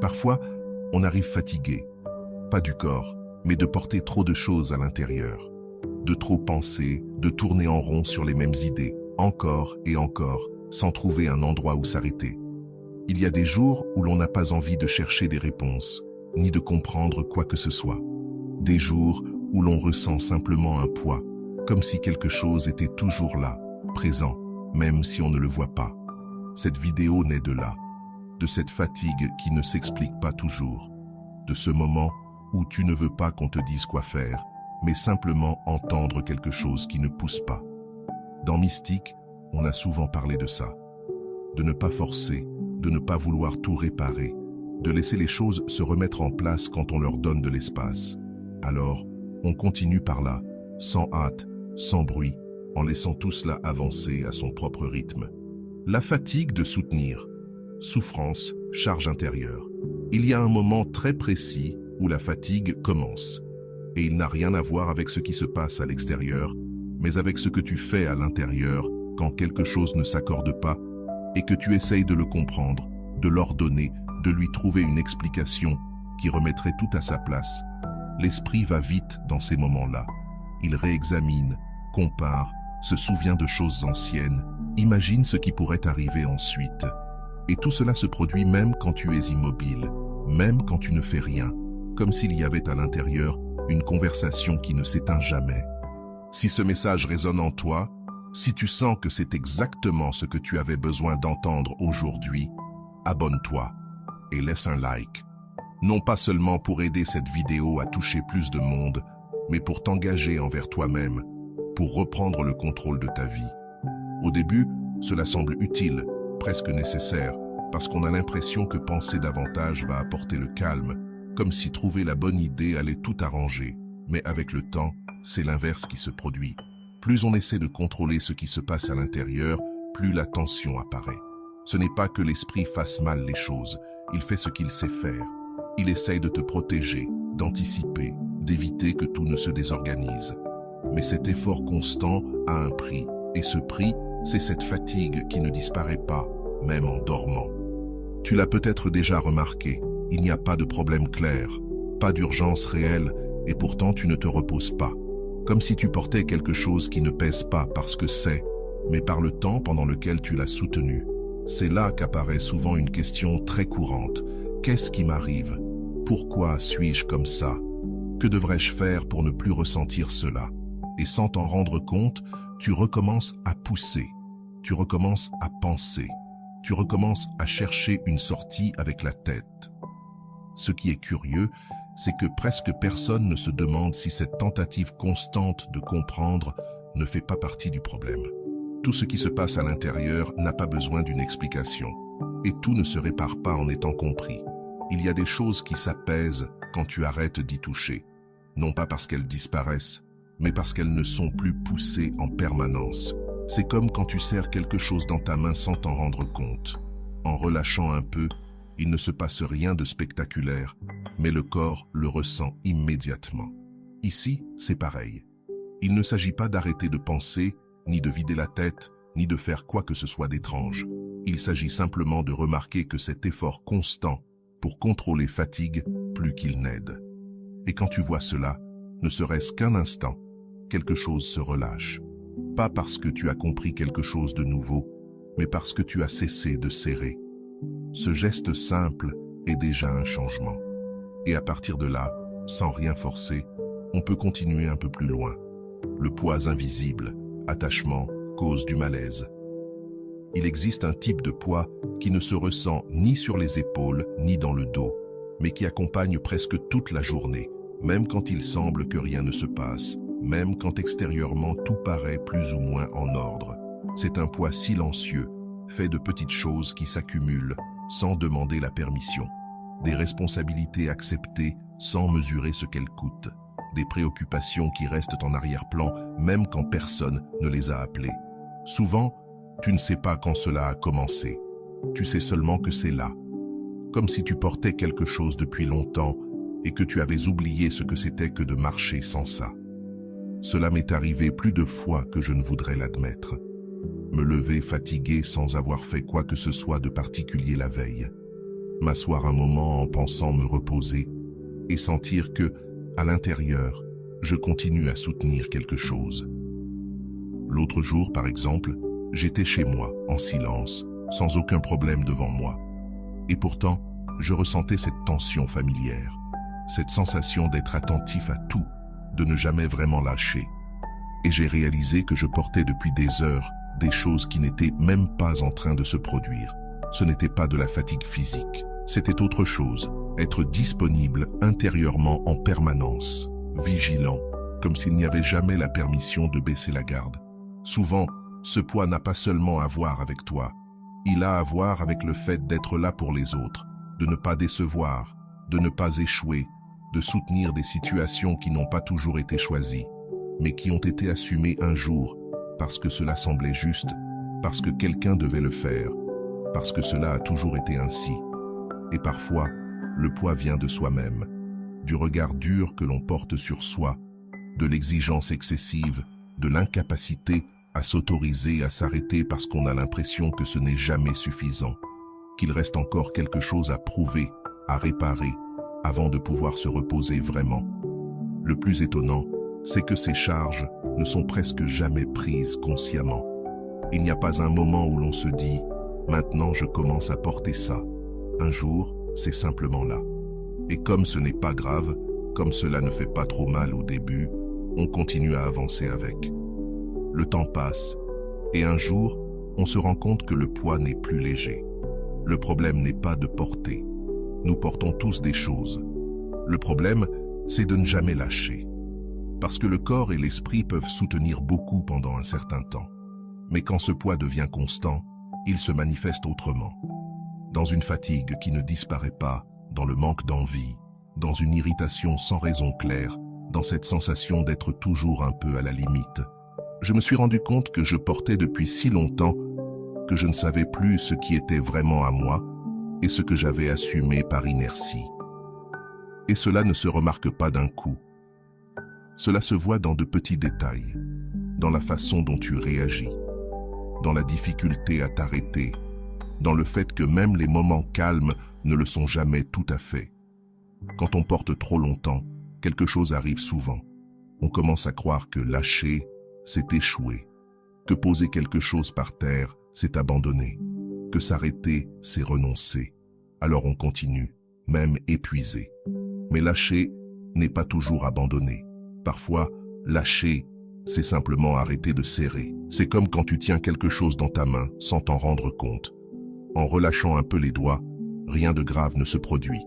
Parfois, on arrive fatigué, pas du corps, mais de porter trop de choses à l'intérieur, de trop penser, de tourner en rond sur les mêmes idées, encore et encore, sans trouver un endroit où s'arrêter. Il y a des jours où l'on n'a pas envie de chercher des réponses, ni de comprendre quoi que ce soit. Des jours où l'on ressent simplement un poids, comme si quelque chose était toujours là, présent, même si on ne le voit pas. Cette vidéo naît de là, de cette fatigue qui ne s'explique pas toujours, de ce moment où tu ne veux pas qu'on te dise quoi faire, mais simplement entendre quelque chose qui ne pousse pas. Dans Mystique, on a souvent parlé de ça, de ne pas forcer, de ne pas vouloir tout réparer, de laisser les choses se remettre en place quand on leur donne de l'espace. Alors, on continue par là, sans hâte, sans bruit, en laissant tout cela avancer à son propre rythme. La fatigue de soutenir. Souffrance, charge intérieure. Il y a un moment très précis où la fatigue commence. Et il n'a rien à voir avec ce qui se passe à l'extérieur, mais avec ce que tu fais à l'intérieur quand quelque chose ne s'accorde pas et que tu essayes de le comprendre, de l'ordonner, de lui trouver une explication qui remettrait tout à sa place. L'esprit va vite dans ces moments-là. Il réexamine, compare, se souvient de choses anciennes, imagine ce qui pourrait arriver ensuite. Et tout cela se produit même quand tu es immobile, même quand tu ne fais rien, comme s'il y avait à l'intérieur une conversation qui ne s'éteint jamais. Si ce message résonne en toi, si tu sens que c'est exactement ce que tu avais besoin d'entendre aujourd'hui, abonne-toi et laisse un like. Non pas seulement pour aider cette vidéo à toucher plus de monde, mais pour t'engager envers toi-même, pour reprendre le contrôle de ta vie. Au début, cela semble utile, presque nécessaire, parce qu'on a l'impression que penser davantage va apporter le calme, comme si trouver la bonne idée allait tout arranger. Mais avec le temps, c'est l'inverse qui se produit. Plus on essaie de contrôler ce qui se passe à l'intérieur, plus la tension apparaît. Ce n'est pas que l'esprit fasse mal les choses, il fait ce qu'il sait faire. Il essaye de te protéger, d'anticiper, d'éviter que tout ne se désorganise. Mais cet effort constant a un prix, et ce prix, c'est cette fatigue qui ne disparaît pas, même en dormant. Tu l'as peut-être déjà remarqué, il n'y a pas de problème clair, pas d'urgence réelle, et pourtant tu ne te reposes pas. Comme si tu portais quelque chose qui ne pèse pas parce que c'est, mais par le temps pendant lequel tu l'as soutenu. C'est là qu'apparaît souvent une question très courante. Qu'est-ce qui m'arrive? Pourquoi suis-je comme ça? Que devrais-je faire pour ne plus ressentir cela? Et sans t'en rendre compte, tu recommences à pousser, tu recommences à penser, tu recommences à chercher une sortie avec la tête. Ce qui est curieux, c'est que presque personne ne se demande si cette tentative constante de comprendre ne fait pas partie du problème. Tout ce qui se passe à l'intérieur n'a pas besoin d'une explication, et tout ne se répare pas en étant compris. Il y a des choses qui s'apaisent quand tu arrêtes d'y toucher, non pas parce qu'elles disparaissent, mais parce qu'elles ne sont plus poussées en permanence. C'est comme quand tu serres quelque chose dans ta main sans t'en rendre compte. En relâchant un peu, il ne se passe rien de spectaculaire, mais le corps le ressent immédiatement. Ici, c'est pareil. Il ne s'agit pas d'arrêter de penser, ni de vider la tête, ni de faire quoi que ce soit d'étrange. Il s'agit simplement de remarquer que cet effort constant pour contrôler fatigue plus qu'il n'aide. Et quand tu vois cela, ne serait-ce qu'un instant, quelque chose se relâche. Pas parce que tu as compris quelque chose de nouveau, mais parce que tu as cessé de serrer. Ce geste simple est déjà un changement. Et à partir de là, sans rien forcer, on peut continuer un peu plus loin. Le poids invisible, attachement, cause du malaise. Il existe un type de poids qui ne se ressent ni sur les épaules ni dans le dos, mais qui accompagne presque toute la journée, même quand il semble que rien ne se passe, même quand extérieurement tout paraît plus ou moins en ordre. C'est un poids silencieux, fait de petites choses qui s'accumulent, sans demander la permission. Des responsabilités acceptées sans mesurer ce qu'elles coûtent. Des préoccupations qui restent en arrière-plan, même quand personne ne les a appelées. Souvent, tu ne sais pas quand cela a commencé. Tu sais seulement que c'est là. Comme si tu portais quelque chose depuis longtemps et que tu avais oublié ce que c'était que de marcher sans ça. Cela m'est arrivé plus de fois que je ne voudrais l'admettre. Me lever fatigué sans avoir fait quoi que ce soit de particulier la veille. m'asseoir un moment en pensant me reposer et sentir que, à l'intérieur, je continue à soutenir quelque chose. L'autre jour, par exemple, j'étais chez moi, en silence, sans aucun problème devant moi. Et pourtant, je ressentais cette tension familière, cette sensation d'être attentif à tout, de ne jamais vraiment lâcher. Et j'ai réalisé que je portais depuis des heures des choses qui n'étaient même pas en train de se produire. Ce n'était pas de la fatigue physique, c'était autre chose, être disponible intérieurement en permanence, vigilant, comme s'il n'y avait jamais la permission de baisser la garde. Souvent, ce poids n'a pas seulement à voir avec toi, il a à voir avec le fait d'être là pour les autres, de ne pas décevoir, de ne pas échouer, de soutenir des situations qui n'ont pas toujours été choisies, mais qui ont été assumées un jour, parce que cela semblait juste, parce que quelqu'un devait le faire, parce que cela a toujours été ainsi. Et parfois, le poids vient de soi-même, du regard dur que l'on porte sur soi, de l'exigence excessive, de l'incapacité à s'autoriser à s'arrêter parce qu'on a l'impression que ce n'est jamais suffisant, qu'il reste encore quelque chose à prouver, à réparer, avant de pouvoir se reposer vraiment. Le plus étonnant, c'est que ces charges ne sont presque jamais prises consciemment. Il n'y a pas un moment où l'on se dit « Maintenant je commence à porter ça ». Un jour, c'est simplement là. Et comme ce n'est pas grave, comme cela ne fait pas trop mal au début, on continue à avancer avec. Le temps passe, et un jour, on se rend compte que le poids n'est plus léger. Le problème n'est pas de porter. Nous portons tous des choses. Le problème, c'est de ne jamais lâcher. Parce que le corps et l'esprit peuvent soutenir beaucoup pendant un certain temps. Mais quand ce poids devient constant, il se manifeste autrement. Dans une fatigue qui ne disparaît pas, dans le manque d'envie, dans une irritation sans raison claire, dans cette sensation d'être toujours un peu à la limite. Je me suis rendu compte que je portais depuis si longtemps que je ne savais plus ce qui était vraiment à moi et ce que j'avais assumé par inertie. Et cela ne se remarque pas d'un coup. Cela se voit dans de petits détails, dans la façon dont tu réagis, dans la difficulté à t'arrêter, dans le fait que même les moments calmes ne le sont jamais tout à fait. Quand on porte trop longtemps, quelque chose arrive souvent. On commence à croire que lâcher, c'est échouer, que poser quelque chose par terre, c'est abandonner, que s'arrêter, c'est renoncer. Alors on continue, même épuisé. Mais lâcher n'est pas toujours abandonner. Parfois, lâcher, c'est simplement arrêter de serrer. C'est comme quand tu tiens quelque chose dans ta main sans t'en rendre compte. En relâchant un peu les doigts, rien de grave ne se produit.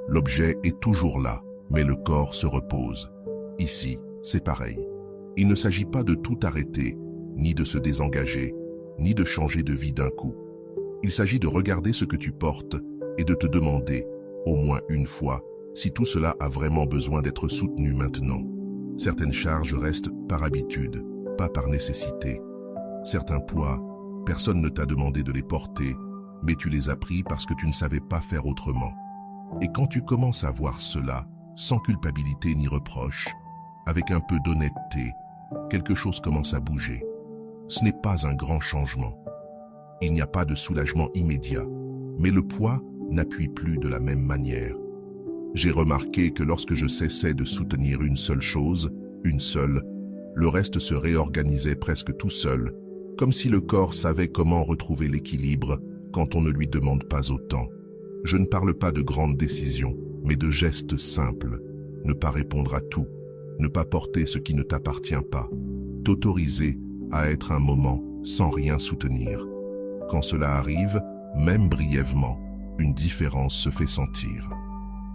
L'objet est toujours là, mais le corps se repose. Ici, c'est pareil. Il ne s'agit pas de tout arrêter, ni de se désengager, ni de changer de vie d'un coup. Il s'agit de regarder ce que tu portes et de te demander, au moins une fois, si tout cela a vraiment besoin d'être soutenu maintenant. Certaines charges restent par habitude, pas par nécessité. Certains poids, personne ne t'a demandé de les porter, mais tu les as pris parce que tu ne savais pas faire autrement. Et quand tu commences à voir cela, sans culpabilité ni reproche, avec un peu d'honnêteté, quelque chose commence à bouger. Ce n'est pas un grand changement. Il n'y a pas de soulagement immédiat, mais le poids n'appuie plus de la même manière. J'ai remarqué que lorsque je cessais de soutenir une seule chose, une seule, le reste se réorganisait presque tout seul, comme si le corps savait comment retrouver l'équilibre quand on ne lui demande pas autant. Je ne parle pas de grandes décisions, mais de gestes simples. Ne pas répondre à tout, ne pas porter ce qui ne t'appartient pas, t'autoriser à être un moment sans rien soutenir. Quand cela arrive, même brièvement, une différence se fait sentir.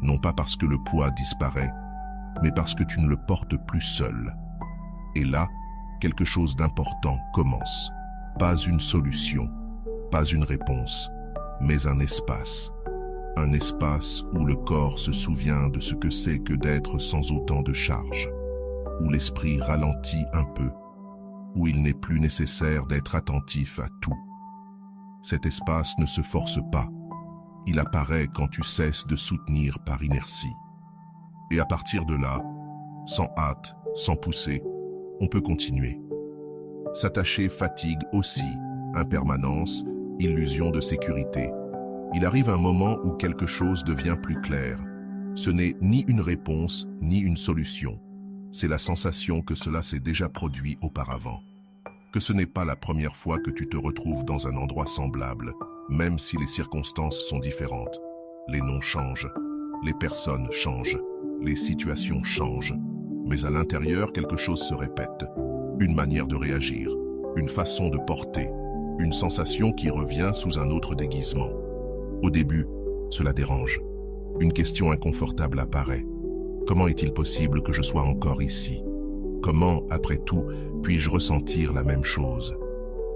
Non pas parce que le poids disparaît, mais parce que tu ne le portes plus seul. Et là, quelque chose d'important commence. Pas une solution, pas une réponse, mais un espace. Un espace où le corps se souvient de ce que c'est que d'être sans autant de charge, où l'esprit ralentit un peu, où il n'est plus nécessaire d'être attentif à tout. Cet espace ne se force pas. Il apparaît quand tu cesses de soutenir par inertie. Et à partir de là, sans hâte, sans pousser, on peut continuer. S'attacher fatigue aussi, impermanence, illusion de sécurité. Il arrive un moment où quelque chose devient plus clair. Ce n'est ni une réponse, ni une solution. C'est la sensation que cela s'est déjà produit auparavant. Que ce n'est pas la première fois que tu te retrouves dans un endroit semblable, même si les circonstances sont différentes. Les noms changent, les personnes changent, les situations changent. Mais à l'intérieur, quelque chose se répète. Une manière de réagir, une façon de porter, une sensation qui revient sous un autre déguisement. Au début, cela dérange. Une question inconfortable apparaît. Comment est-il possible que je sois encore ici? Comment, après tout, puis-je ressentir la même chose?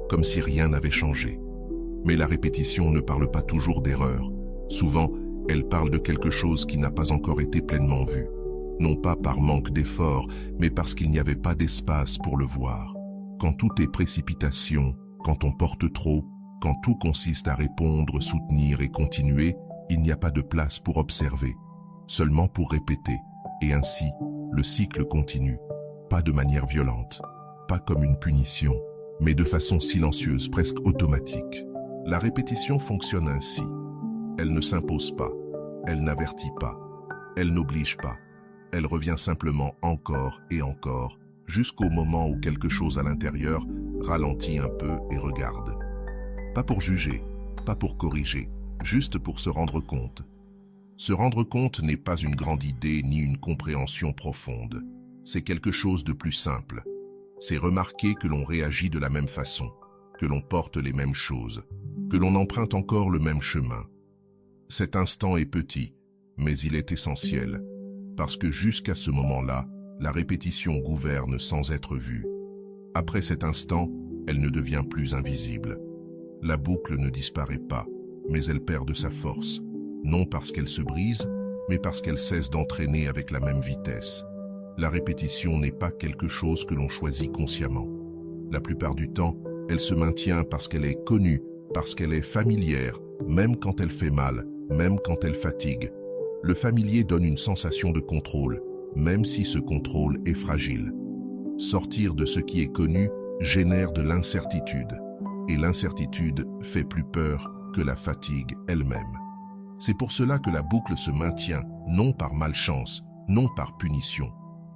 Comme si rien n'avait changé. Mais la répétition ne parle pas toujours d'erreur. Souvent, elle parle de quelque chose qui n'a pas encore été pleinement vu. Non pas par manque d'effort, mais parce qu'il n'y avait pas d'espace pour le voir. Quand tout est précipitation, quand on porte trop, quand tout consiste à répondre, soutenir et continuer, il n'y a pas de place pour observer, seulement pour répéter. Et ainsi, le cycle continue. Pas de manière violente, pas comme une punition, mais de façon silencieuse, presque automatique. La répétition fonctionne ainsi. Elle ne s'impose pas, elle n'avertit pas, elle n'oblige pas. Elle revient simplement encore et encore, jusqu'au moment où quelque chose à l'intérieur ralentit un peu et regarde. Pas pour juger, pas pour corriger, juste pour se rendre compte. Se rendre compte n'est pas une grande idée ni une compréhension profonde. C'est quelque chose de plus simple. C'est remarquer que l'on réagit de la même façon, que l'on porte les mêmes choses, que l'on emprunte encore le même chemin. Cet instant est petit, mais il est essentiel, parce que jusqu'à ce moment-là, la répétition gouverne sans être vue. Après cet instant, elle ne devient plus invisible. La boucle ne disparaît pas, mais elle perd de sa force, non parce qu'elle se brise, mais parce qu'elle cesse d'entraîner avec la même vitesse. La répétition n'est pas quelque chose que l'on choisit consciemment. La plupart du temps, elle se maintient parce qu'elle est connue, parce qu'elle est familière, même quand elle fait mal, même quand elle fatigue. Le familier donne une sensation de contrôle, même si ce contrôle est fragile. Sortir de ce qui est connu génère de l'incertitude, et l'incertitude fait plus peur que la fatigue elle-même. C'est pour cela que la boucle se maintient, non par malchance, non par punition,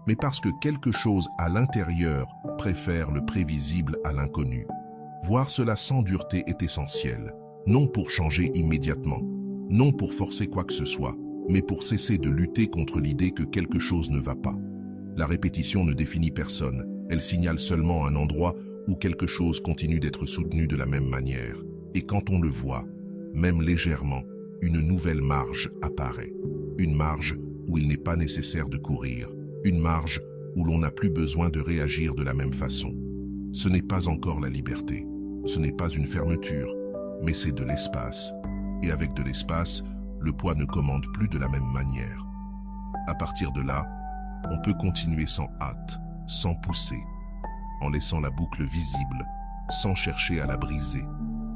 mais parce que quelque chose à l'intérieur préfère le prévisible à l'inconnu. Voir cela sans dureté est essentiel, non pour changer immédiatement, non pour forcer quoi que ce soit, mais pour cesser de lutter contre l'idée que quelque chose ne va pas. La répétition ne définit personne, elle signale seulement un endroit où quelque chose continue d'être soutenu de la même manière. Et quand on le voit, même légèrement, une nouvelle marge apparaît. Une marge où il n'est pas nécessaire de courir, une marge où l'on n'a plus besoin de réagir de la même façon. Ce n'est pas encore la liberté, ce n'est pas une fermeture, mais c'est de l'espace. Et avec de l'espace, le poids ne commande plus de la même manière. À partir de là, on peut continuer sans hâte, sans pousser, en laissant la boucle visible, sans chercher à la briser,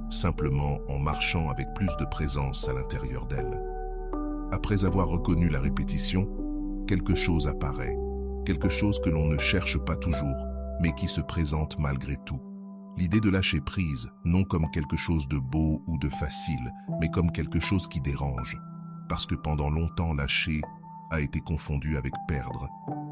simplement en marchant avec plus de présence à l'intérieur d'elle. Après avoir reconnu la répétition, quelque chose apparaît, quelque chose que l'on ne cherche pas toujours, mais qui se présente malgré tout. L'idée de lâcher prise, non comme quelque chose de beau ou de facile, mais comme quelque chose qui dérange, parce que pendant longtemps lâcher a été confondu avec perdre,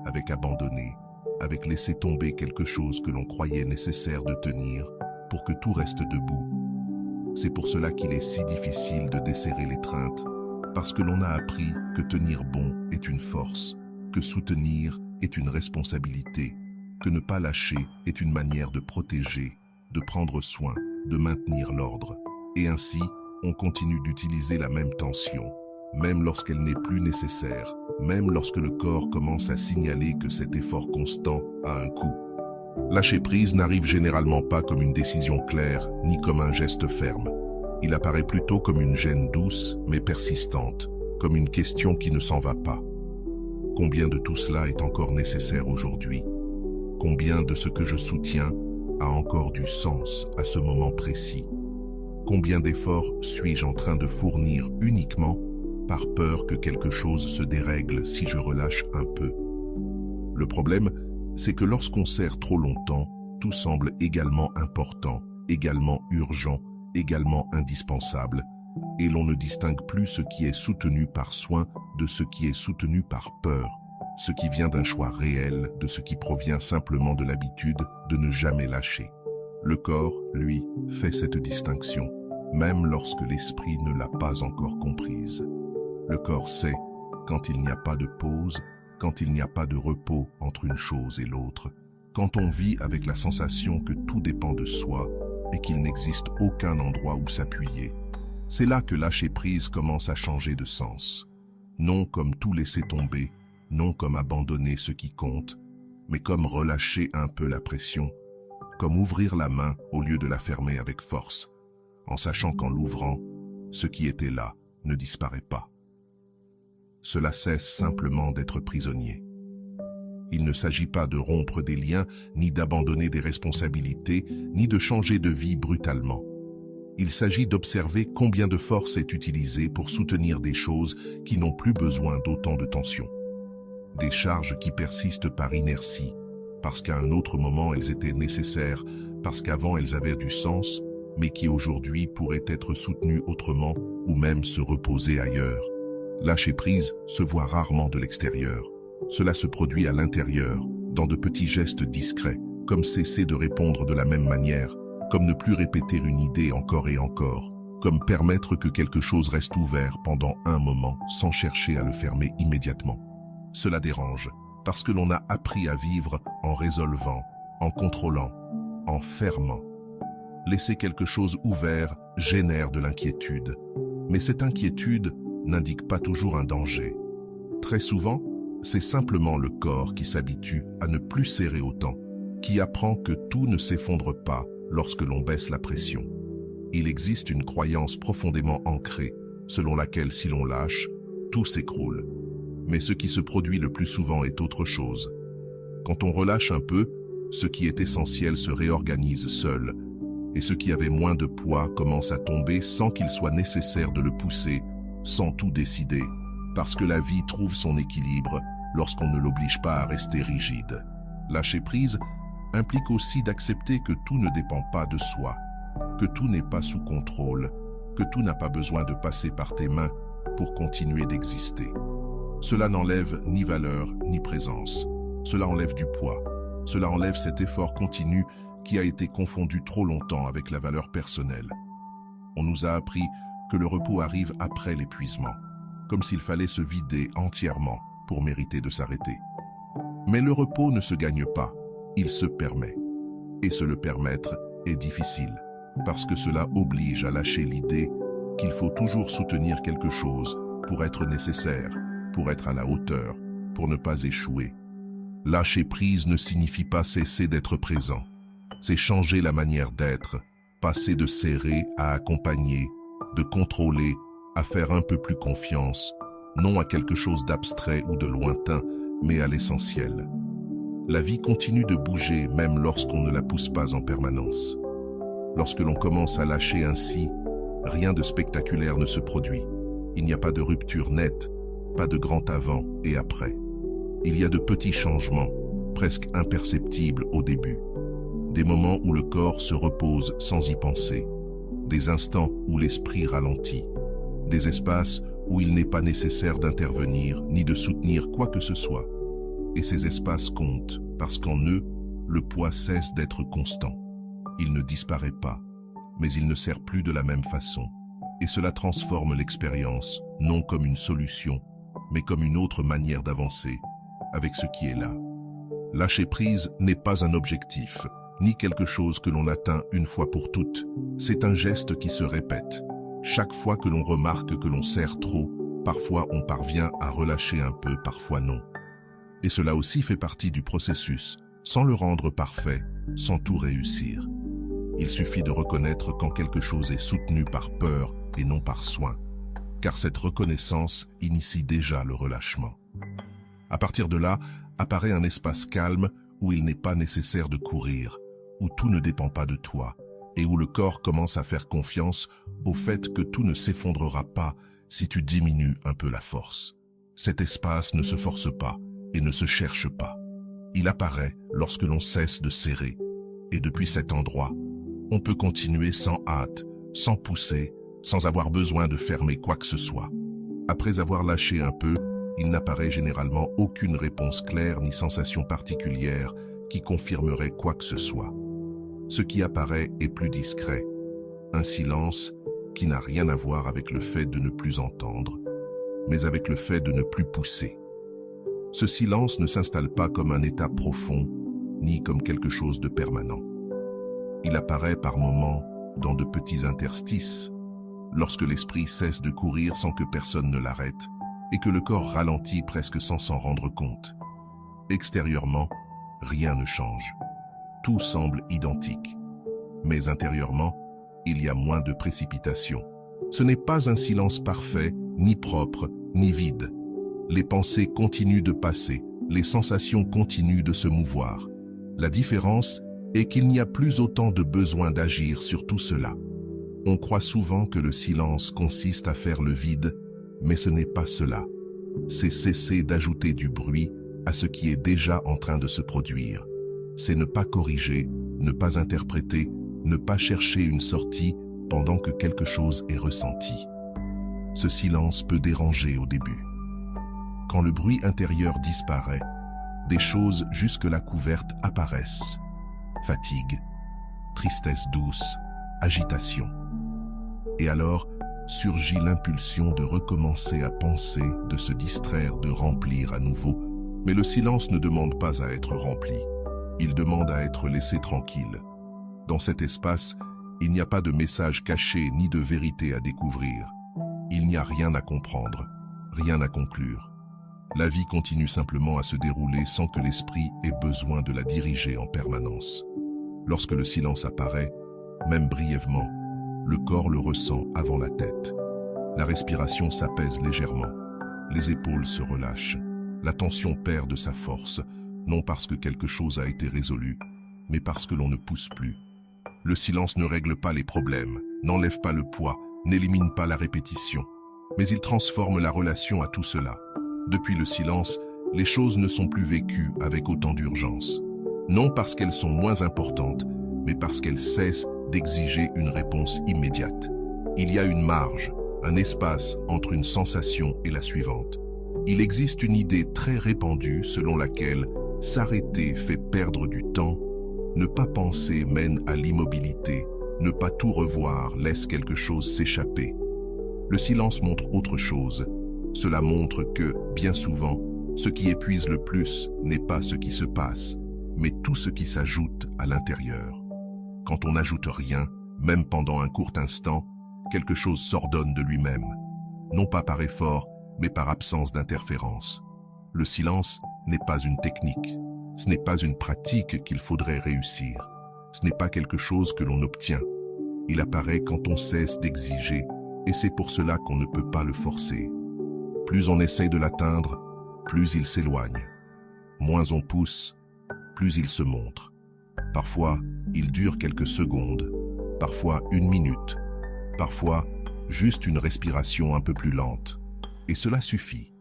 avec abandonner, avec laisser tomber quelque chose que l'on croyait nécessaire de tenir pour que tout reste debout. C'est pour cela qu'il est si difficile de desserrer l'étreinte, parce que l'on a appris que tenir bon est une force, que soutenir est une responsabilité, que ne pas lâcher est une manière de protéger, de prendre soin, de maintenir l'ordre. Et ainsi, on continue d'utiliser la même tension, même lorsqu'elle n'est plus nécessaire, même lorsque le corps commence à signaler que cet effort constant a un coût. Lâcher prise n'arrive généralement pas comme une décision claire, ni comme un geste ferme. Il apparaît plutôt comme une gêne douce, mais persistante, comme une question qui ne s'en va pas. Combien de tout cela est encore nécessaire aujourd'hui? Combien de ce que je soutiens a encore du sens à ce moment précis? Combien d'efforts suis-je en train de fournir uniquement par peur que quelque chose se dérègle si je relâche un peu? Le problème, c'est que lorsqu'on serre trop longtemps, tout semble également important, également urgent, également indispensable, et l'on ne distingue plus ce qui est soutenu par soin de ce qui est soutenu par peur, ce qui vient d'un choix réel de ce qui provient simplement de l'habitude de ne jamais lâcher. Le corps, lui, fait cette distinction, même lorsque l'esprit ne l'a pas encore comprise. Le corps sait quand il n'y a pas de pause, quand il n'y a pas de repos entre une chose et l'autre, quand on vit avec la sensation que tout dépend de soi et qu'il n'existe aucun endroit où s'appuyer. C'est là que lâcher prise commence à changer de sens. Non comme tout laisser tomber, non comme abandonner ce qui compte, mais comme relâcher un peu la pression, comme ouvrir la main au lieu de la fermer avec force, en sachant qu'en l'ouvrant, ce qui était là ne disparaît pas. Cela cesse simplement d'être prisonnier. Il ne s'agit pas de rompre des liens, ni d'abandonner des responsabilités, ni de changer de vie brutalement. Il s'agit d'observer combien de force est utilisée pour soutenir des choses qui n'ont plus besoin d'autant de tension. Des charges qui persistent par inertie, parce qu'à un autre moment elles étaient nécessaires, parce qu'avant elles avaient du sens, mais qui aujourd'hui pourraient être soutenues autrement ou même se reposer ailleurs. Lâcher prise se voit rarement de l'extérieur. Cela se produit à l'intérieur, dans de petits gestes discrets, comme cesser de répondre de la même manière, comme ne plus répéter une idée encore et encore, comme permettre que quelque chose reste ouvert pendant un moment sans chercher à le fermer immédiatement. Cela dérange, parce que l'on a appris à vivre en résolvant, en contrôlant, en fermant. Laisser quelque chose ouvert génère de l'inquiétude, mais cette inquiétude n'indique pas toujours un danger. Très souvent, c'est simplement le corps qui s'habitue à ne plus serrer autant, qui apprend que tout ne s'effondre pas lorsque l'on baisse la pression. Il existe une croyance profondément ancrée, selon laquelle si l'on lâche, tout s'écroule. Mais ce qui se produit le plus souvent est autre chose. Quand on relâche un peu, ce qui est essentiel se réorganise seul, et ce qui avait moins de poids commence à tomber sans qu'il soit nécessaire de le pousser, sans tout décider, parce que la vie trouve son équilibre lorsqu'on ne l'oblige pas à rester rigide. Lâcher prise implique aussi d'accepter que tout ne dépend pas de soi, que tout n'est pas sous contrôle, que tout n'a pas besoin de passer par tes mains pour continuer d'exister. Cela n'enlève ni valeur ni présence. Cela enlève du poids. Cela enlève cet effort continu qui a été confondu trop longtemps avec la valeur personnelle. On nous a appris que le repos arrive après l'épuisement, comme s'il fallait se vider entièrement pour mériter de s'arrêter. Mais le repos ne se gagne pas, il se permet. Et se le permettre est difficile, parce que cela oblige à lâcher l'idée qu'il faut toujours soutenir quelque chose pour être nécessaire, pour être à la hauteur, pour ne pas échouer. Lâcher prise ne signifie pas cesser d'être présent. C'est changer la manière d'être, passer de serrer à accompagner, de contrôler, à faire un peu plus confiance, non à quelque chose d'abstrait ou de lointain, mais à l'essentiel. La vie continue de bouger même lorsqu'on ne la pousse pas en permanence. Lorsque l'on commence à lâcher ainsi, rien de spectaculaire ne se produit. Il n'y a pas de rupture nette, pas de grand avant et après. Il y a de petits changements, presque imperceptibles au début. Des moments où le corps se repose sans y penser. Des instants où l'esprit ralentit. Des espaces où il n'est pas nécessaire d'intervenir ni de soutenir quoi que ce soit. Et ces espaces comptent, parce qu'en eux, le poids cesse d'être constant. Il ne disparaît pas, mais il ne sert plus de la même façon. Et cela transforme l'expérience, non comme une solution, mais comme une autre manière d'avancer, avec ce qui est là. Lâcher prise n'est pas un objectif, ni quelque chose que l'on atteint une fois pour toutes. C'est un geste qui se répète. Chaque fois que l'on remarque que l'on serre trop, parfois on parvient à relâcher un peu, parfois non. Et cela aussi fait partie du processus, sans le rendre parfait, sans tout réussir. Il suffit de reconnaître quand quelque chose est soutenu par peur et non par soin, car cette reconnaissance initie déjà le relâchement. À partir de là, apparaît un espace calme où il n'est pas nécessaire de courir, où tout ne dépend pas de toi, et où le corps commence à faire confiance au fait que tout ne s'effondrera pas si tu diminues un peu la force. Cet espace ne se force pas et ne se cherche pas. Il apparaît lorsque l'on cesse de serrer, et depuis cet endroit, on peut continuer sans hâte, sans pousser, sans avoir besoin de fermer quoi que ce soit. Après avoir lâché un peu, il n'apparaît généralement aucune réponse claire ni sensation particulière qui confirmerait quoi que ce soit. Ce qui apparaît est plus discret, un silence qui n'a rien à voir avec le fait de ne plus entendre, mais avec le fait de ne plus pousser. Ce silence ne s'installe pas comme un état profond, ni comme quelque chose de permanent. Il apparaît par moments dans de petits interstices, lorsque l'esprit cesse de courir sans que personne ne l'arrête, et que le corps ralentit presque sans s'en rendre compte. Extérieurement, rien ne change. Tout semble identique. Mais intérieurement, il y a moins de précipitation. Ce n'est pas un silence parfait, ni propre, ni vide. Les pensées continuent de passer, les sensations continuent de se mouvoir. La différence est qu'il n'y a plus autant de besoin d'agir sur tout cela. On croit souvent que le silence consiste à faire le vide, mais ce n'est pas cela. C'est cesser d'ajouter du bruit à ce qui est déjà en train de se produire. C'est ne pas corriger, ne pas interpréter, ne pas chercher une sortie pendant que quelque chose est ressenti. Ce silence peut déranger au début. Quand le bruit intérieur disparaît, des choses jusque-là couvertes apparaissent. Fatigue, tristesse douce, agitation. Et alors, surgit l'impulsion de recommencer à penser, de se distraire, de remplir à nouveau. Mais le silence ne demande pas à être rempli. Il demande à être laissé tranquille. Dans cet espace, il n'y a pas de message caché ni de vérité à découvrir. Il n'y a rien à comprendre, rien à conclure. La vie continue simplement à se dérouler sans que l'esprit ait besoin de la diriger en permanence. Lorsque le silence apparaît, même brièvement, le corps le ressent avant la tête. La respiration s'apaise légèrement, les épaules se relâchent, la tension perd de sa force, non parce que quelque chose a été résolu, mais parce que l'on ne pousse plus. Le silence ne règle pas les problèmes, n'enlève pas le poids, n'élimine pas la répétition, mais il transforme la relation à tout cela. Depuis le silence, les choses ne sont plus vécues avec autant d'urgence. Non parce qu'elles sont moins importantes, mais parce qu'elles cessent d'exiger une réponse immédiate. Il y a une marge, un espace entre une sensation et la suivante. Il existe une idée très répandue selon laquelle s'arrêter fait perdre du temps, ne pas penser mène à l'immobilité, ne pas tout revoir laisse quelque chose s'échapper. Le silence montre autre chose. Cela montre que, bien souvent, ce qui épuise le plus n'est pas ce qui se passe, mais tout ce qui s'ajoute à l'intérieur. Quand on n'ajoute rien, même pendant un court instant, quelque chose s'ordonne de lui-même. Non pas par effort, mais par absence d'interférence. Le silence n'est pas une technique. Ce n'est pas une pratique qu'il faudrait réussir. Ce n'est pas quelque chose que l'on obtient. Il apparaît quand on cesse d'exiger, et c'est pour cela qu'on ne peut pas le forcer. Plus on essaye de l'atteindre, plus il s'éloigne. Moins on pousse, plus il se montre. Parfois, il dure quelques secondes, parfois une minute, parfois juste une respiration un peu plus lente. Et cela suffit.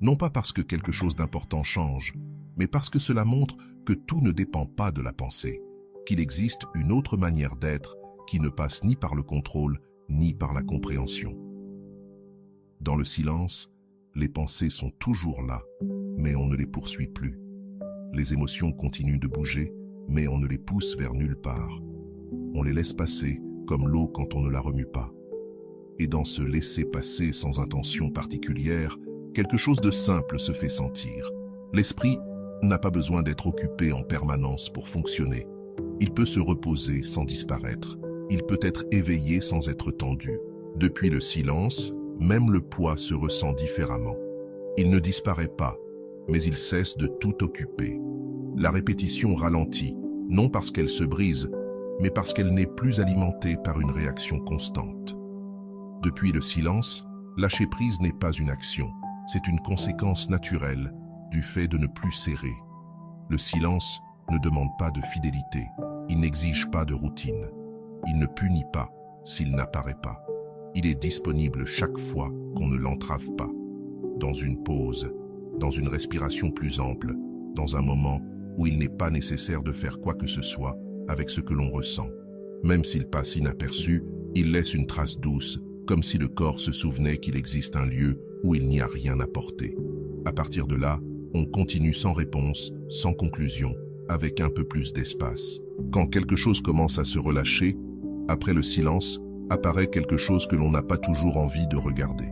Non pas parce que quelque chose d'important change, mais parce que cela montre que tout ne dépend pas de la pensée, qu'il existe une autre manière d'être qui ne passe ni par le contrôle, ni par la compréhension. Dans le silence, les pensées sont toujours là, mais on ne les poursuit plus. Les émotions continuent de bouger, mais on ne les pousse vers nulle part. On les laisse passer, comme l'eau quand on ne la remue pas. Et dans ce laisser passer sans intention particulière, quelque chose de simple se fait sentir. L'esprit n'a pas besoin d'être occupé en permanence pour fonctionner. Il peut se reposer sans disparaître. Il peut être éveillé sans être tendu. Depuis le silence, même le poids se ressent différemment. Il ne disparaît pas, mais il cesse de tout occuper. La répétition ralentit, non parce qu'elle se brise, mais parce qu'elle n'est plus alimentée par une réaction constante. Depuis le silence, lâcher prise n'est pas une action, c'est une conséquence naturelle du fait de ne plus serrer. Le silence ne demande pas de fidélité, il n'exige pas de routine. Il ne punit pas s'il n'apparaît pas. Il est disponible chaque fois qu'on ne l'entrave pas. Dans une pause, dans une respiration plus ample, dans un moment où il n'est pas nécessaire de faire quoi que ce soit avec ce que l'on ressent. Même s'il passe inaperçu, il laisse une trace douce, comme si le corps se souvenait qu'il existe un lieu où il n'y a rien à porter. À partir de là, on continue sans réponse, sans conclusion, avec un peu plus d'espace. Quand quelque chose commence à se relâcher, après le silence, apparaît quelque chose que l'on n'a pas toujours envie de regarder.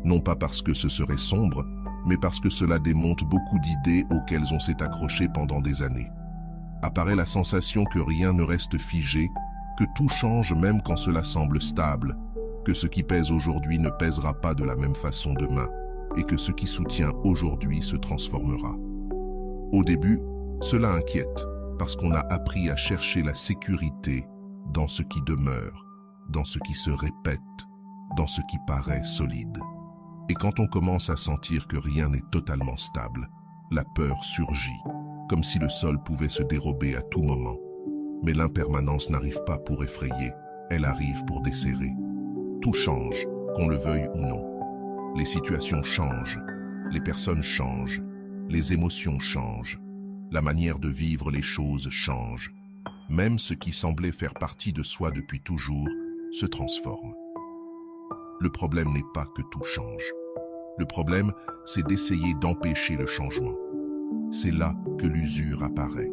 Non pas parce que ce serait sombre, mais parce que cela démonte beaucoup d'idées auxquelles on s'est accroché pendant des années. Apparaît la sensation que rien ne reste figé, que tout change même quand cela semble stable, que ce qui pèse aujourd'hui ne pèsera pas de la même façon demain, et que ce qui soutient aujourd'hui se transformera. Au début, cela inquiète, parce qu'on a appris à chercher la sécurité dans ce qui demeure, dans ce qui se répète, dans ce qui paraît solide. Et quand on commence à sentir que rien n'est totalement stable, la peur surgit, comme si le sol pouvait se dérober à tout moment. Mais l'impermanence n'arrive pas pour effrayer, elle arrive pour desserrer. Tout change, qu'on le veuille ou non. Les situations changent, les personnes changent, les émotions changent, la manière de vivre les choses change. Même ce qui semblait faire partie de soi depuis toujours se transforme. Le problème n'est pas que tout change. Le problème, c'est d'essayer d'empêcher le changement. C'est là que l'usure apparaît.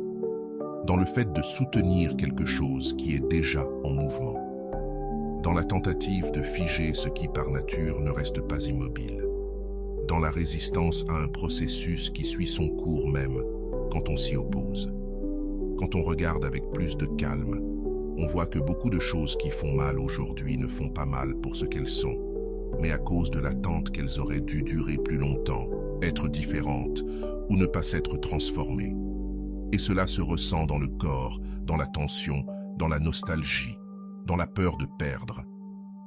Dans le fait de soutenir quelque chose qui est déjà en mouvement. Dans la tentative de figer ce qui par nature ne reste pas immobile. Dans la résistance à un processus qui suit son cours même quand on s'y oppose. Quand on regarde avec plus de calme, on voit que beaucoup de choses qui font mal aujourd'hui ne font pas mal pour ce qu'elles sont, mais à cause de l'attente qu'elles auraient dû durer plus longtemps, être différentes ou ne pas s'être transformées. Et cela se ressent dans le corps, dans la tension, dans la nostalgie, dans la peur de perdre.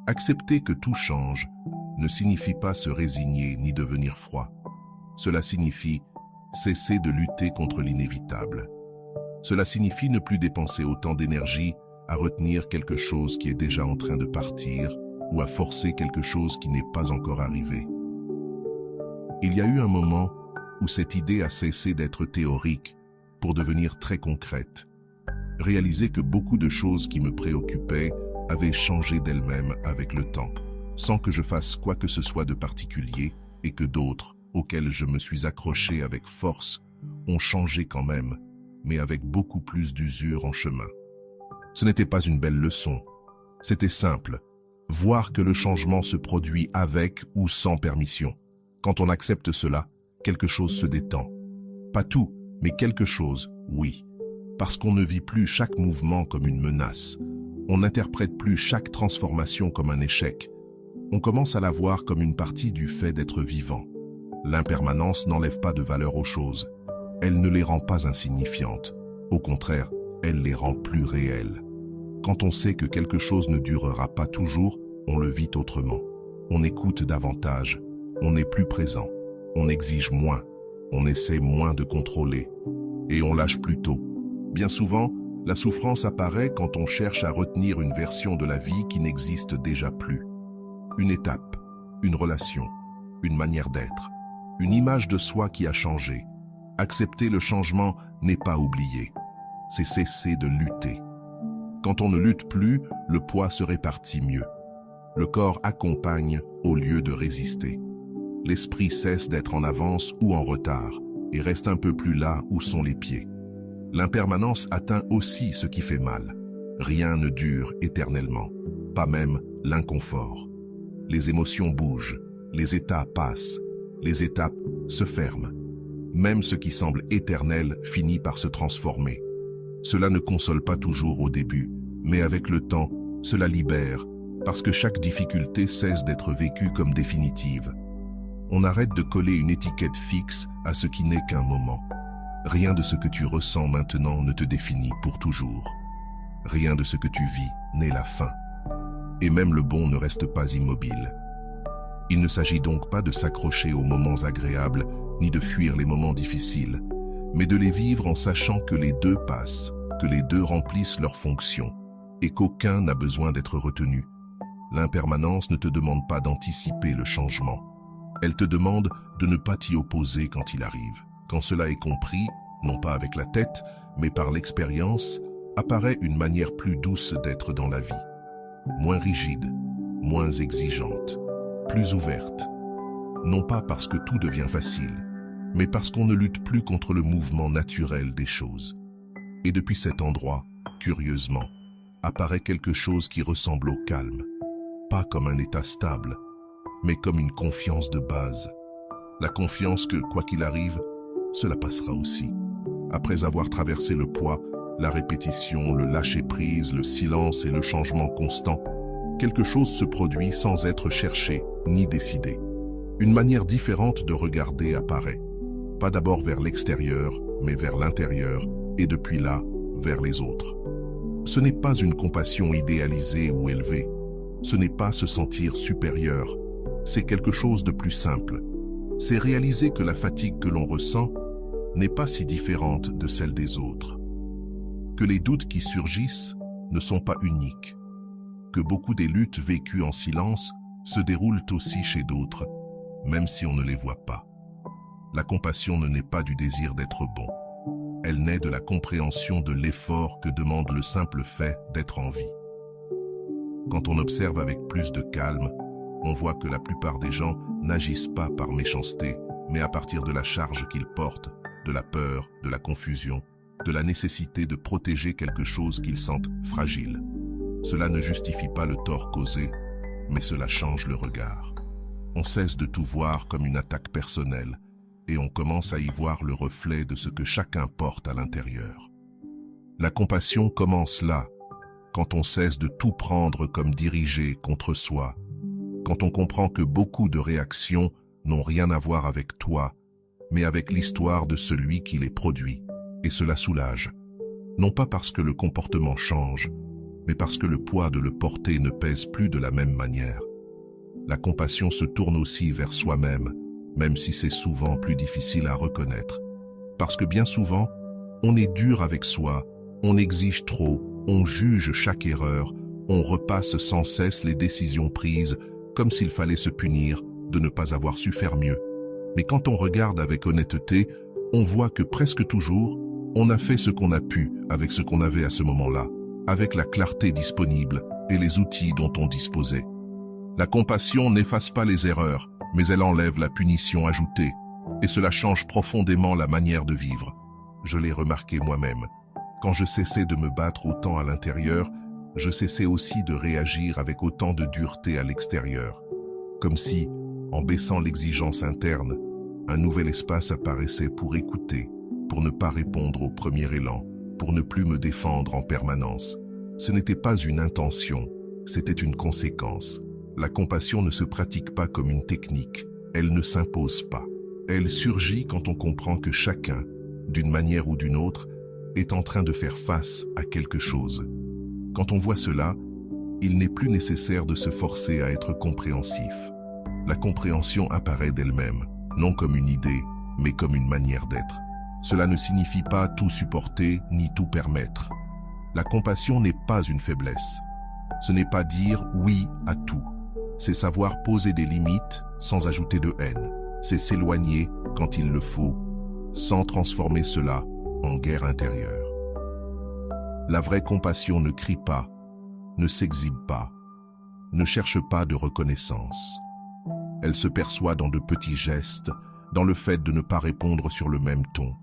Accepter que tout change ne signifie pas se résigner ni devenir froid. Cela signifie cesser de lutter contre l'inévitable. Cela signifie ne plus dépenser autant d'énergie à retenir quelque chose qui est déjà en train de partir ou à forcer quelque chose qui n'est pas encore arrivé. Il y a eu un moment où cette idée a cessé d'être théorique pour devenir très concrète. Réaliser que beaucoup de choses qui me préoccupaient avaient changé d'elles-mêmes avec le temps, sans que je fasse quoi que ce soit de particulier, et que d'autres, auxquelles je me suis accroché avec force, ont changé quand même, mais avec beaucoup plus d'usure en chemin. Ce n'était pas une belle leçon, c'était simple. Voir que le changement se produit avec ou sans permission. Quand on accepte cela, quelque chose se détend. Pas tout, mais quelque chose, oui. Parce qu'on ne vit plus chaque mouvement comme une menace. On n'interprète plus chaque transformation comme un échec. On commence à la voir comme une partie du fait d'être vivant. L'impermanence n'enlève pas de valeur aux choses. Elle ne les rend pas insignifiantes. Au contraire, elle les rend plus réelles. Quand on sait que quelque chose ne durera pas toujours, on le vit autrement. On écoute davantage, on est plus présent, on exige moins, on essaie moins de contrôler. Et on lâche plus tôt. Bien souvent, la souffrance apparaît quand on cherche à retenir une version de la vie qui n'existe déjà plus. Une étape, une relation, une manière d'être, une image de soi qui a changé. Accepter le changement n'est pas oublier, c'est cesser de lutter. Quand on ne lutte plus, le poids se répartit mieux. Le corps accompagne au lieu de résister. L'esprit cesse d'être en avance ou en retard et reste un peu plus là où sont les pieds. L'impermanence atteint aussi ce qui fait mal. Rien ne dure éternellement, pas même l'inconfort. Les émotions bougent, les états passent, les étapes se ferment. Même ce qui semble éternel finit par se transformer. Cela ne console pas toujours au début, mais avec le temps, cela libère, parce que chaque difficulté cesse d'être vécue comme définitive. On arrête de coller une étiquette fixe à ce qui n'est qu'un moment. Rien de ce que tu ressens maintenant ne te définit pour toujours. Rien de ce que tu vis n'est la fin. Et même le bon ne reste pas immobile. Il ne s'agit donc pas de s'accrocher aux moments agréables, ni de fuir les moments difficiles, mais de les vivre en sachant que les deux passent, que les deux remplissent leur fonction, et qu'aucun n'a besoin d'être retenu. L'impermanence ne te demande pas d'anticiper le changement. Elle te demande de ne pas t'y opposer quand il arrive. Quand cela est compris, non pas avec la tête, mais par l'expérience, apparaît une manière plus douce d'être dans la vie. Moins rigide, moins exigeante, plus ouverte. Non pas parce que tout devient facile, mais parce qu'on ne lutte plus contre le mouvement naturel des choses. Et depuis cet endroit, curieusement, apparaît quelque chose qui ressemble au calme, pas comme un état stable, mais comme une confiance de base. La confiance que, quoi qu'il arrive, cela passera aussi. Après avoir traversé le poids, la répétition, le lâcher-prise, le silence et le changement constant, quelque chose se produit sans être cherché ni décidé. Une manière différente de regarder apparaît. Pas d'abord vers l'extérieur, mais vers l'intérieur, et depuis là, vers les autres. Ce n'est pas une compassion idéalisée ou élevée. Ce n'est pas se sentir supérieur. C'est quelque chose de plus simple. C'est réaliser que la fatigue que l'on ressent n'est pas si différente de celle des autres. Que les doutes qui surgissent ne sont pas uniques. Que beaucoup des luttes vécues en silence se déroulent aussi chez d'autres, même si on ne les voit pas. La compassion ne naît pas du désir d'être bon. Elle naît de la compréhension de l'effort que demande le simple fait d'être en vie. Quand on observe avec plus de calme, on voit que la plupart des gens n'agissent pas par méchanceté, mais à partir de la charge qu'ils portent, de la peur, de la confusion, de la nécessité de protéger quelque chose qu'ils sentent fragile. Cela ne justifie pas le tort causé, mais cela change le regard. On cesse de tout voir comme une attaque personnelle, et on commence à y voir le reflet de ce que chacun porte à l'intérieur. La compassion commence là, quand on cesse de tout prendre comme dirigé contre soi, quand on comprend que beaucoup de réactions n'ont rien à voir avec toi, mais avec l'histoire de celui qui les produit, et cela soulage. Non pas parce que le comportement change, mais parce que le poids de le porter ne pèse plus de la même manière. La compassion se tourne aussi vers soi-même, même si c'est souvent plus difficile à reconnaître. Parce que bien souvent, on est dur avec soi, on exige trop, on juge chaque erreur, on repasse sans cesse les décisions prises, comme s'il fallait se punir de ne pas avoir su faire mieux. Mais quand on regarde avec honnêteté, on voit que presque toujours, on a fait ce qu'on a pu avec ce qu'on avait à ce moment-là, avec la clarté disponible et les outils dont on disposait. La compassion n'efface pas les erreurs, mais elle enlève la punition ajoutée, et cela change profondément la manière de vivre. Je l'ai remarqué moi-même. Quand je cessais de me battre autant à l'intérieur, je cessais aussi de réagir avec autant de dureté à l'extérieur. Comme si, en baissant l'exigence interne, un nouvel espace apparaissait pour écouter, pour ne pas répondre au premier élan, pour ne plus me défendre en permanence. Ce n'était pas une intention, c'était une conséquence. La compassion ne se pratique pas comme une technique, elle ne s'impose pas. Elle surgit quand on comprend que chacun, d'une manière ou d'une autre, est en train de faire face à quelque chose. Quand on voit cela, il n'est plus nécessaire de se forcer à être compréhensif. La compréhension apparaît d'elle-même, non comme une idée, mais comme une manière d'être. Cela ne signifie pas tout supporter ni tout permettre. La compassion n'est pas une faiblesse. Ce n'est pas dire oui à tout. C'est savoir poser des limites sans ajouter de haine. C'est s'éloigner quand il le faut, sans transformer cela en guerre intérieure. La vraie compassion ne crie pas, ne s'exhibe pas, ne cherche pas de reconnaissance. Elle se perçoit dans de petits gestes, dans le fait de ne pas répondre sur le même ton,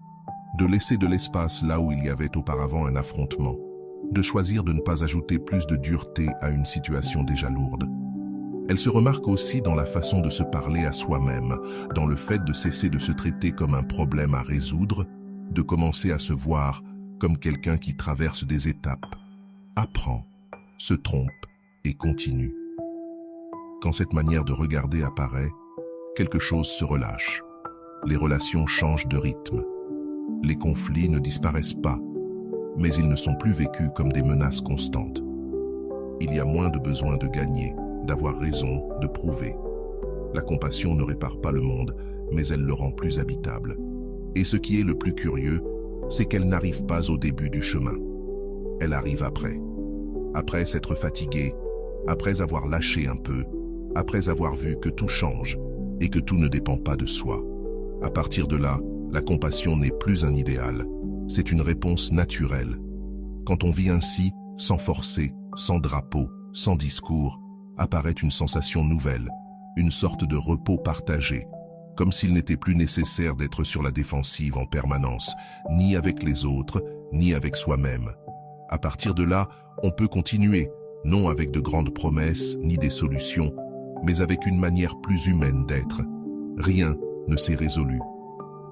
de laisser de l'espace là où il y avait auparavant un affrontement, de choisir de ne pas ajouter plus de dureté à une situation déjà lourde. Elle se remarque aussi dans la façon de se parler à soi-même, dans le fait de cesser de se traiter comme un problème à résoudre, de commencer à se voir comme quelqu'un qui traverse des étapes, apprend, se trompe et continue. Quand cette manière de regarder apparaît, quelque chose se relâche. Les relations changent de rythme. Les conflits ne disparaissent pas, mais ils ne sont plus vécus comme des menaces constantes. Il y a moins de besoin de gagner, d'avoir raison, de prouver. La compassion ne répare pas le monde, mais elle le rend plus habitable. Et ce qui est le plus curieux, c'est qu'elle n'arrive pas au début du chemin. Elle arrive après. Après s'être fatigué, après avoir lâché un peu, après avoir vu que tout change et que tout ne dépend pas de soi. À partir de là, la compassion n'est plus un idéal, c'est une réponse naturelle. Quand on vit ainsi, sans forcer, sans drapeau, sans discours, apparaît une sensation nouvelle, une sorte de repos partagé, comme s'il n'était plus nécessaire d'être sur la défensive en permanence, ni avec les autres, ni avec soi-même. À partir de là, on peut continuer, non avec de grandes promesses, ni des solutions, mais avec une manière plus humaine d'être. Rien ne s'est résolu.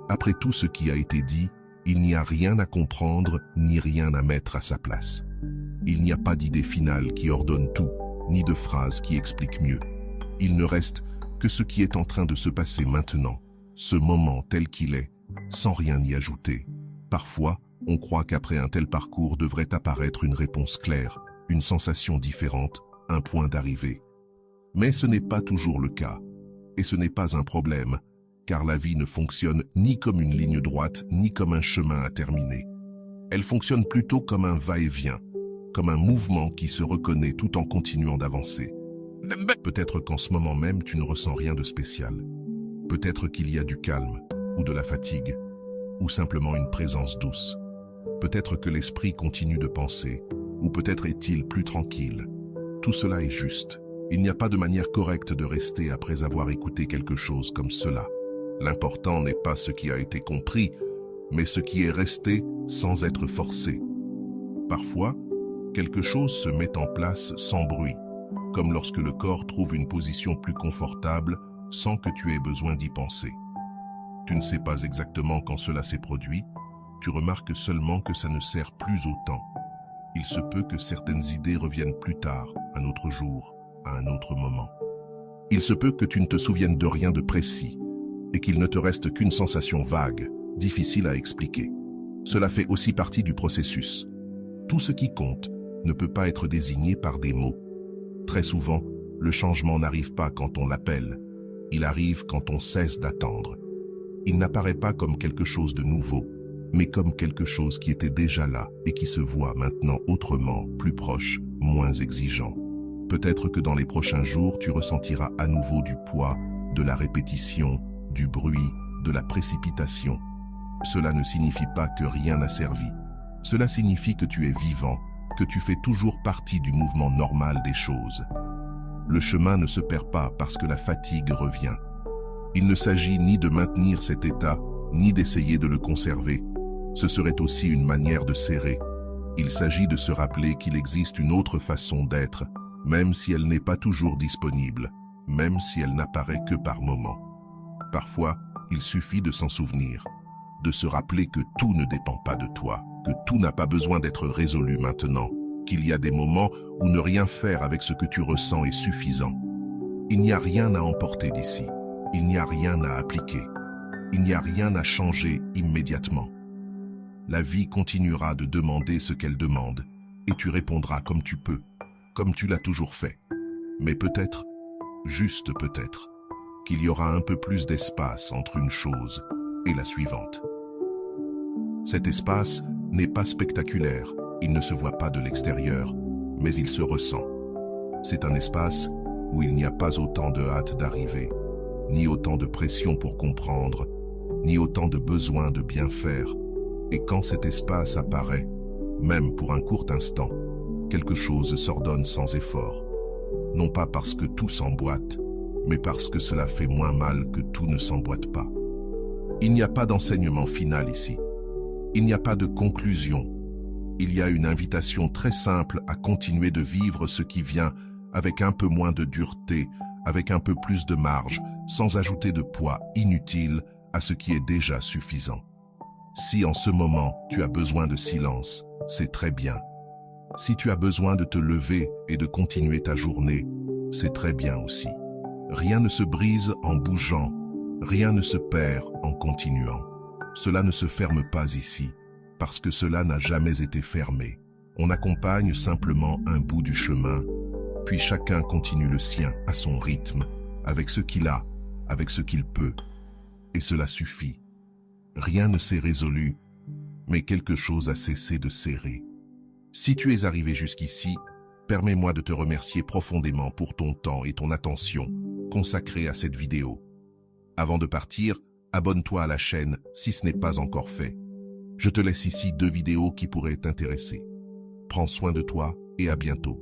Après tout ce qui a été dit, il n'y a rien à comprendre, ni rien à mettre à sa place. Il n'y a pas d'idée finale qui ordonne tout, ni de phrase qui explique mieux. Il ne reste que ce qui est en train de se passer maintenant, ce moment tel qu'il est, sans rien y ajouter. Parfois, on croit qu'après un tel parcours devrait apparaître une réponse claire, une sensation différente, un point d'arrivée. Mais ce n'est pas toujours le cas. Et ce n'est pas un problème, car la vie ne fonctionne ni comme une ligne droite, ni comme un chemin à terminer. Elle fonctionne plutôt comme un va-et-vient, comme un mouvement qui se reconnaît tout en continuant d'avancer. Peut-être qu'en ce moment même, tu ne ressens rien de spécial. Peut-être qu'il y a du calme, ou de la fatigue, ou simplement une présence douce. Peut-être que l'esprit continue de penser, ou peut-être est-il plus tranquille. Tout cela est juste. Il n'y a pas de manière correcte de rester après avoir écouté quelque chose comme cela. L'important n'est pas ce qui a été compris, mais ce qui est resté sans être forcé. Parfois, quelque chose se met en place sans bruit, comme lorsque le corps trouve une position plus confortable sans que tu aies besoin d'y penser. Tu ne sais pas exactement quand cela s'est produit, tu remarques seulement que ça ne sert plus autant. Il se peut que certaines idées reviennent plus tard, un autre jour, à un autre moment. Il se peut que tu ne te souviennes de rien de précis et qu'il ne te reste qu'une sensation vague, difficile à expliquer. Cela fait aussi partie du processus. Tout ce qui compte ne peut pas être désigné par des mots. Très souvent, le changement n'arrive pas quand on l'appelle. Il arrive quand on cesse d'attendre. Il n'apparaît pas comme quelque chose de nouveau, mais comme quelque chose qui était déjà là et qui se voit maintenant autrement, plus proche, moins exigeant. Peut-être que dans les prochains jours, tu ressentiras à nouveau du poids, de la répétition, du bruit, de la précipitation. Cela ne signifie pas que rien n'a servi. Cela signifie que tu es vivant, que tu fais toujours partie du mouvement normal des choses. Le chemin ne se perd pas parce que la fatigue revient. Il ne s'agit ni de maintenir cet état, ni d'essayer de le conserver. Ce serait aussi une manière de serrer. Il s'agit de se rappeler qu'il existe une autre façon d'être, même si elle n'est pas toujours disponible, même si elle n'apparaît que par moments. Parfois, il suffit de s'en souvenir, de se rappeler que tout ne dépend pas de toi, que tout n'a pas besoin d'être résolu maintenant, qu'il y a des moments où ne rien faire avec ce que tu ressens est suffisant. Il n'y a rien à emporter d'ici, il n'y a rien à appliquer, il n'y a rien à changer immédiatement. La vie continuera de demander ce qu'elle demande, et tu répondras comme tu peux, comme tu l'as toujours fait. Mais peut-être, juste peut-être, qu'il y aura un peu plus d'espace entre une chose et la suivante. Cet espace n'est pas spectaculaire, il ne se voit pas de l'extérieur, mais il se ressent. C'est un espace où il n'y a pas autant de hâte d'arriver, ni autant de pression pour comprendre, ni autant de besoin de bien faire. Et quand cet espace apparaît, même pour un court instant, quelque chose s'ordonne sans effort. Non pas parce que tout s'emboîte, mais parce que cela fait moins mal que tout ne s'emboîte pas. Il n'y a pas d'enseignement final ici. Il n'y a pas de conclusion. Il y a une invitation très simple à continuer de vivre ce qui vient avec un peu moins de dureté, avec un peu plus de marge, sans ajouter de poids inutile à ce qui est déjà suffisant. Si en ce moment tu as besoin de silence, c'est très bien. Si tu as besoin de te lever et de continuer ta journée, c'est très bien aussi. Rien ne se brise en bougeant, rien ne se perd en continuant. Cela ne se ferme pas ici, parce que cela n'a jamais été fermé. On accompagne simplement un bout du chemin, puis chacun continue le sien à son rythme, avec ce qu'il a, avec ce qu'il peut. Et cela suffit. Rien ne s'est résolu, mais quelque chose a cessé de serrer. Si tu es arrivé jusqu'ici, permets-moi de te remercier profondément pour ton temps et ton attention consacrés à cette vidéo. Avant de partir, abonne-toi à la chaîne si ce n'est pas encore fait. Je te laisse ici 2 vidéos qui pourraient t'intéresser. Prends soin de toi et à bientôt.